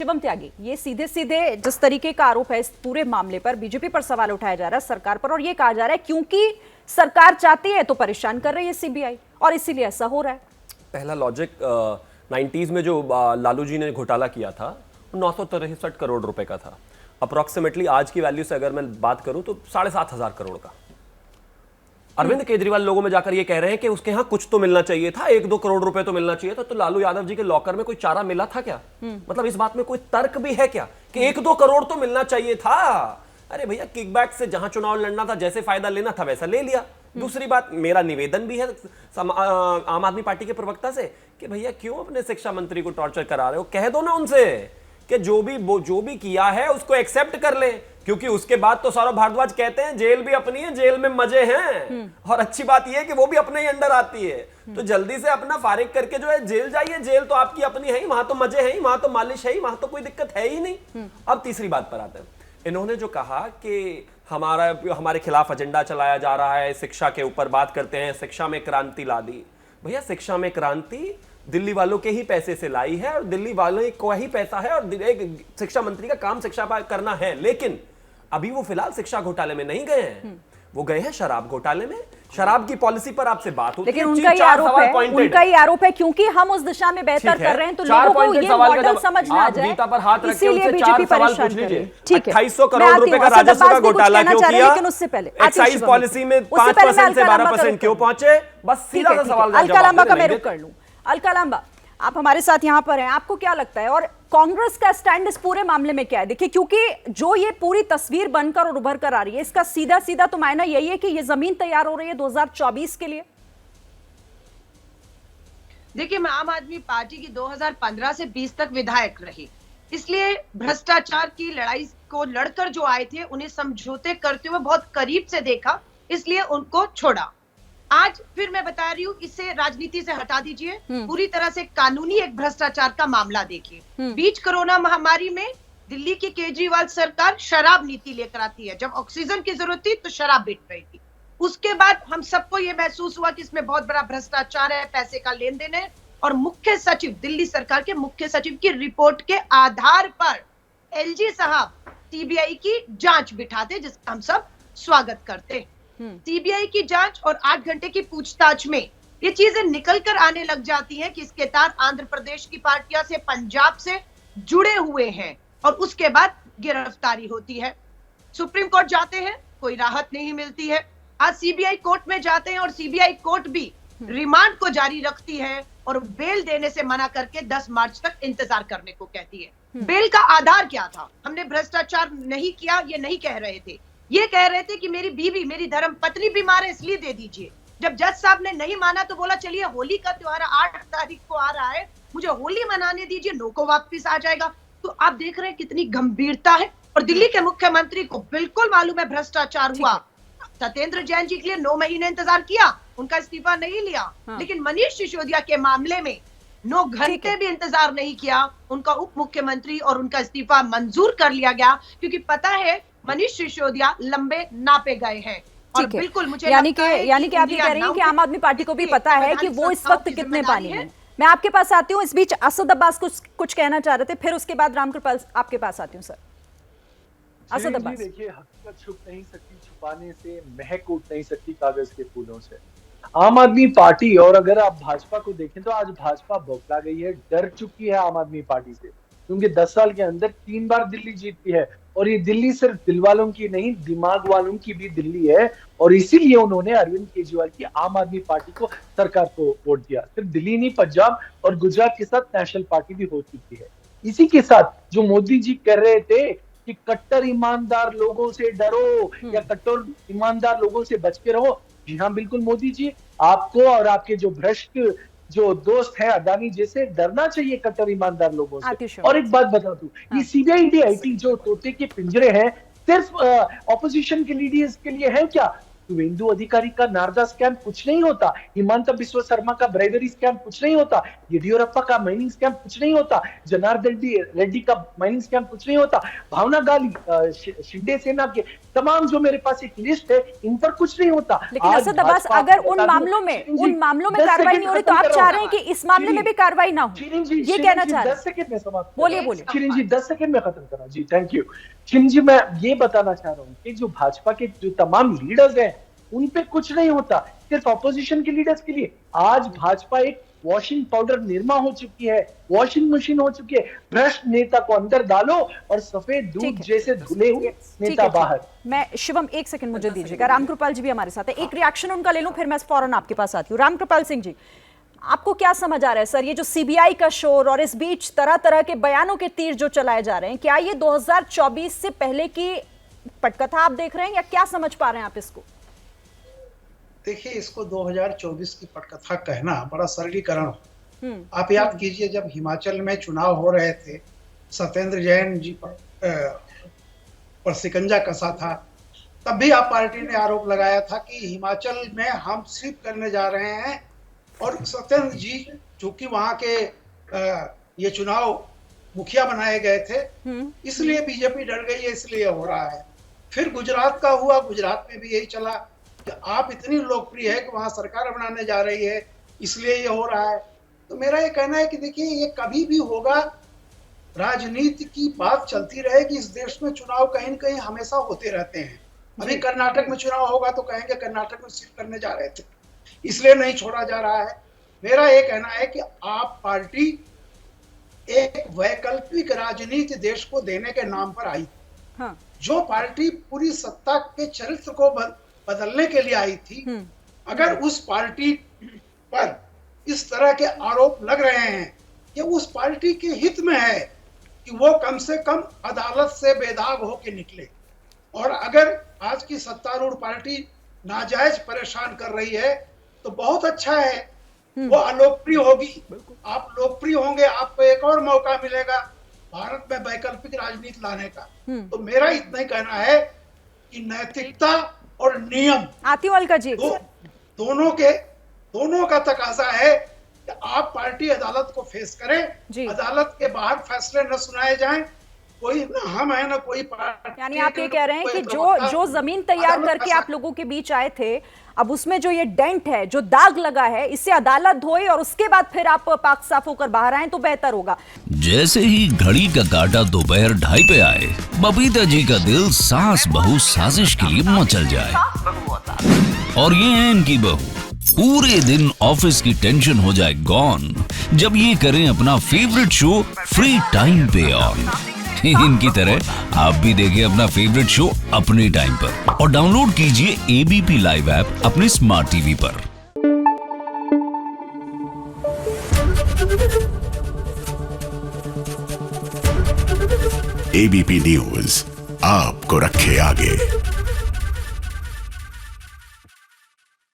शिवम त्यागी, ये सीधे सीधे जिस तरीके का आरोप है इस पूरे मामले पर, बीजेपी पर सवाल उठाया जा रहा है सरकार पर, और ये कहा जा रहा है क्योंकि सरकार चाहती है तो परेशान कर रही है सीबीआई और इसीलिए ऐसा हो रहा है। पहला लॉजिक 90s में जो लालू जी ने घोटाला किया था 963 करोड़ रुपए का था। अप्रोक्सीमेटली आज की वैल्यू से अगर मैं बात करूं तो 7,500 करोड़ का। अरविंद केजरीवाल लोगों में जाकर ये कह रहे हैं कि उसके यहाँ कुछ तो मिलना चाहिए था, 1-2 करोड़ रुपए तो मिलना चाहिए था। तो लालू यादव जी के लॉकर में कोई चारा मिला था क्या? मतलब इस बात में कोई तर्क भी है क्या कि 1-2 करोड़ तो मिलना चाहिए था? अरे भैया, किकबैक से जहां चुनाव लड़ना था, जैसे फायदा लेना था वैसा ले लिया। दूसरी बात, मेरा निवेदन भी है आम आदमी पार्टी के प्रवक्ता से कि भैया क्यों अपने शिक्षा मंत्री को टॉर्चर करा रहे हो? कह दो ना उनसे कि जो भी किया है उसको एक्सेप्ट कर ले, क्योंकि उसके बाद तो सौरभ भारद्वाज कहते हैं जेल भी अपनी है, जेल में मजे हैं। और अच्छी बात यह है कि वो भी अपने ही अंडर आती है। तो जल्दी से अपना फारिग करके जो है जेल जाइए, जेल तो आपकी अपनी है ही, वहां तो मजे है ही, वहां तो मालिश है ही, वहां तो कोई दिक्कत है ही नहीं। अब तीसरी बात पर आते हैं। इन्होंने जो कहा कि हमारे खिलाफ एजेंडा चलाया जा रहा है, शिक्षा के ऊपर बात करते हैं, शिक्षा में क्रांति ला दी। भैया, शिक्षा में क्रांति दिल्ली वालों के ही पैसे से लाई है और दिल्ली वालों को ही पैसा है, और एक शिक्षा मंत्री का काम शिक्षा करना है। लेकिन अभी वो फिलहाल शिक्षा घोटाले में नहीं गए हैं, वो गए हैं शराब घोटाले में। शराब की पॉलिसी पर आपसे बात होती है, लेकिन उनका ही आरोप है क्योंकि हम उस दिशा में बेहतर कर रहे हैं तो लोगों को ये मॉडल समझना आ जाए, पर हाथ रख के इसीलिए बीजेपी परेशान कर रही है। ठीक है, 2800 करोड़ रुपए का राजस्व का घोटाला क्यों किया? लेकिन उससे पहले एक्साइज पॉलिसी में 5% से 12% क्यों पहुंचे? बस सीधा सा सवाल। अलका लांबा का मैं रुक कर लूं। अलका लांबा, आप हमारे साथ यहां पर हैं, आपको क्या लगता है और कांग्रेस का स्टैंड इस पूरे मामले में क्या है? देखिए, क्योंकि जो ये पूरी तस्वीर बनकर और उभर कर आ रही है, इसका सीधा सीधा तो मायना यही है कि ये जमीन तैयार हो रही है 2024 के लिए। देखिए, मैं आम आदमी पार्टी की 2015 से 20 तक विधायक रही, इसलिए भ्रष्टाचार की लड़ाई को लड़कर जो आए थे उन्हें समझौते करते हुए बहुत करीब से देखा, इसलिए उनको छोड़ा। आज फिर मैं बता रही हूँ, इससे राजनीति से हटा दीजिए, पूरी तरह से कानूनी एक भ्रष्टाचार का मामला देखिए। बीच कोरोना महामारी में दिल्ली की केजरीवाल सरकार शराब नीति लेकर आती है। जब ऑक्सीजन की जरूरत थी तो शराब बिक रही थी। उसके बाद हम सबको ये महसूस हुआ कि इसमें बहुत बड़ा भ्रष्टाचार है, पैसे का लेन देन है, और मुख्य सचिव, दिल्ली सरकार के मुख्य सचिव की रिपोर्ट के आधार पर एलजी साहब सीबीआई की जांच बिठाते, जिसका हम सब स्वागत करते। सीबीआई की जांच और 8 घंटे की पूछताछ में ये चीजें निकल कर आने लग जाती हैं कि इसके तार आंध्र प्रदेश की पार्टियां से, पंजाब से जुड़े हुए हैं, और उसके बाद गिरफ्तारी होती है। सुप्रीम कोर्ट जाते हैं, कोई राहत नहीं मिलती है। आज सीबीआई कोर्ट में जाते हैं और सीबीआई कोर्ट भी रिमांड को जारी रखती है और बेल देने से मना करके 10 मार्च तक इंतजार करने को कहती है। बेल का आधार क्या था? हमने भ्रष्टाचार नहीं किया, ये नहीं कह रहे थे, ये कह रहे थे कि मेरी बीवी, मेरी धर्म पत्नी बीमार है इसलिए दे दीजिए। जब जज साहब ने नहीं माना तो बोला चलिए होली का त्योहार 8 तारीख को आ रहा है, मुझे होली मनाने दीजिए, नो को वापस आ जाएगा। तो आप देख रहे हैं कितनी गंभीरता है। और दिल्ली के मुख्यमंत्री को बिल्कुल मालूम है भ्रष्टाचार हुआ। सत्येंद्र जैन जी के लिए 9 महीने इंतजार किया, उनका इस्तीफा नहीं लिया। लेकिन मनीष सिसोदिया के मामले में 9 घंटे भी इंतजार नहीं किया, उनका उप मुख्यमंत्री और उनका इस्तीफा मंजूर कर लिया गया, क्योंकि पता है मनीष सिसोदिया लंबे नापे गए हैं। और बिल्कुल मुझे यानी कि आप ये कह रही हैं कि आम आदमी पार्टी को भी पता है कि वो इस वक्त कितने पानी में। मैं आपके पास आती हूँ, इस बीच असद अब्बास कुछ कहना चाह रहे थे, फिर उसके बाद रामकृपाल आपके पास आती हूँ। सर असद अब्बास, देखिए, हकीकत छुप नहीं सकती छुपाने से, महक उठ नहीं सकती कागज के फूलों से। आम आदमी पार्टी, और अगर आप भाजपा को देखें तो आज भाजपा बौखला गई है, डर चुकी है आम आदमी पार्टी से, क्योंकि 10 साल के अंदर 3 बार दिल्ली जीतती है। और ये दिल्ली सिर्फ दिल वालों की नहीं, दिमाग वालों की भी दिल्ली है। और इसीलिए उन्होंने अरविंद केजरीवाल की आम आदमी पार्टी को, सरकार को वोट दिया। सिर्फ दिल्ली नहीं, पंजाब और गुजरात के साथ नेशनल पार्टी भी हो चुकी है। इसी के साथ जो मोदी जी कह रहे थे कि कट्टर ईमानदार लोगों से डरो या कट्टर ईमानदार लोगों से बच के रहो, जी हाँ, बिल्कुल मोदी जी, आपको और आपके जो भ्रष्ट जो दोस्त है अदानी जैसे डरना चाहिए कट्टर ईमानदार लोगों से। और एक बात बता दूं, ये सीबीआई ईडी आईटी जो तोते के पिंजरे हैं, सिर्फ ऑपोजिशन के लीडर्स के लिए है क्या? शुभेंदु अधिकारी का नारदा स्कैम कुछ नहीं होता, हिमांता बिस्वा शर्मा का ब्राइबरी स्कैम कुछ नहीं होता, येडियुरप्पा का माइनिंग स्कैम कुछ नहीं होता, जनार्दन रेड्डी का माइनिंग स्कैम कुछ नहीं होता, भावना गाली, शिंदे सेना के तमाम जो मेरे पास एक लिस्ट है, इन पर कुछ नहीं होता। लेकिन असद अब्बास, अगर उन मामलों में कार्रवाई नहीं हो रही तो आप चाह रहे हैं कि इस मामले में भी कार्रवाई ना हो, ये कहना चाह रहे हैं? 10 सेकंड में समाप्त, बोलिए। शिरीन जी 10 सेकंड में खत्म करा जी, थैंक यू। शिरीन जी, मैं ये बताना चाह रहा हूँ कि जो भाजपा के जो तमाम लीडर्स हैं उन पे कुछ नहीं होता, सिर्फ ऑपोजिशन के लीडर्स के लिए। आज भाजपा एक वॉशिंग पाउडर निर्मा हो चुकी है, वॉशिंग मशीन हो चुकी है। भ्रष्ट नेता को अंदर डालो और सफेद दूध जैसे धुले हुए नेता बाहर। मैं शिवम, एक सेकंड मुझे दीजिएगा, रामकृपाल जी भी हमारे साथ है, एक रिएक्शन उनका ले लूं, फिर मैं फौरन आपके पास आती हूँ। रामकृपाल सिंह जी, आपको क्या समझ आ रहा है सर, ये जो सीबीआई का शोर और इस बीच तरह तरह के बयानों के तीर जो चलाए जा रहे हैं, क्या ये 2024 से पहले की पटकथा आप देख रहे हैं या क्या समझ पा रहे हैं आप इसको? देखिए, इसको 2024 की पटकथा कहना बड़ा सरलीकरण। आप याद कीजिए, जब हिमाचल में चुनाव हो रहे थे, सत्येंद्र जैन जी पर शिकंजा कसा था, तब भी आप पार्टी ने आरोप लगाया था कि हिमाचल में हम स्वीप करने जा रहे हैं, और सत्येंद्र जी चूंकि वहां के ये चुनाव मुखिया बनाए गए थे, इसलिए बीजेपी डर गई है, इसलिए हो रहा है। फिर गुजरात का हुआ, गुजरात में भी यही चला कि आप इतनी लोकप्रिय है कि वहां सरकार बनाने जा रही है, इसलिए ये हो रहा है। तो मेरा ये कहना है कि देखिए, ये कभी भी होगा, राजनीति की बात चलती रहेगी इस देश में। चुनाव कहीं न कहीं हमेशा होते रहते हैं। अभी कर्नाटक में चुनाव होगा तो कहेंगे कर्नाटक में सिर्फ करने जा रहे थे, इसलिए नहीं छोड़ा जा रहा है। मेरा ये कहना है कि आप पार्टी एक वैकल्पिक राजनीति देश को देने के नाम पर आई। हाँ। जो पार्टी पूरी सत्ता के चरित्र को बदलने के लिए आई थी, अगर उस पार्टी पर इस तरह के आरोप लग रहे हैं कि उस पार्टी के हित में है कि वो कम से कम अदालत से बेदाग होकर निकले, और अगर आज की सत्तारूढ़ पार्टी नाजायज परेशान कर रही है तो बहुत अच्छा है, वो अलोकप्रिय होगी, आप लोकप्रिय होंगे, आपको एक और मौका मिलेगा भारत में वैकल्पिक राजनीति लाने का। तो मेरा इतना ही कहना है कि नैतिकता और नियम आतिवाल जी दोनों का तकाजा है कि आप पार्टी अदालत को फेस करें, अदालत के बाहर फैसले न सुनाए जाएं, कोई न हम है न कोई पार्टी। यानी आप ये कह रहे हैं कि जो जमीन तैयार करके आप लोगों के बीच आए थे, अब उसमें जो ये डेंट है, जो दाग लगा है, इससे अदालत धोए और उसके बाद फिर आप पाक साफ होकर बाहर आए तो बेहतर होगा। जैसे ही घड़ी का काटा दोपहर 2:30 पे आए, बबीता जी का दिल सास बहू साजिश के लिए मचल जाए। और ये है इनकी बहू, पूरे दिन ऑफिस की टेंशन हो जाए गॉन जब ये करें अपना फेवरेट शो फ्री टाइम पे ऑन। इनकी तरह आप भी देखें अपना फेवरेट शो अपने टाइम पर और डाउनलोड कीजिए एबीपी लाइव ऐप अपने स्मार्ट टीवी पर। एबीपी न्यूज आपको रखे आगे।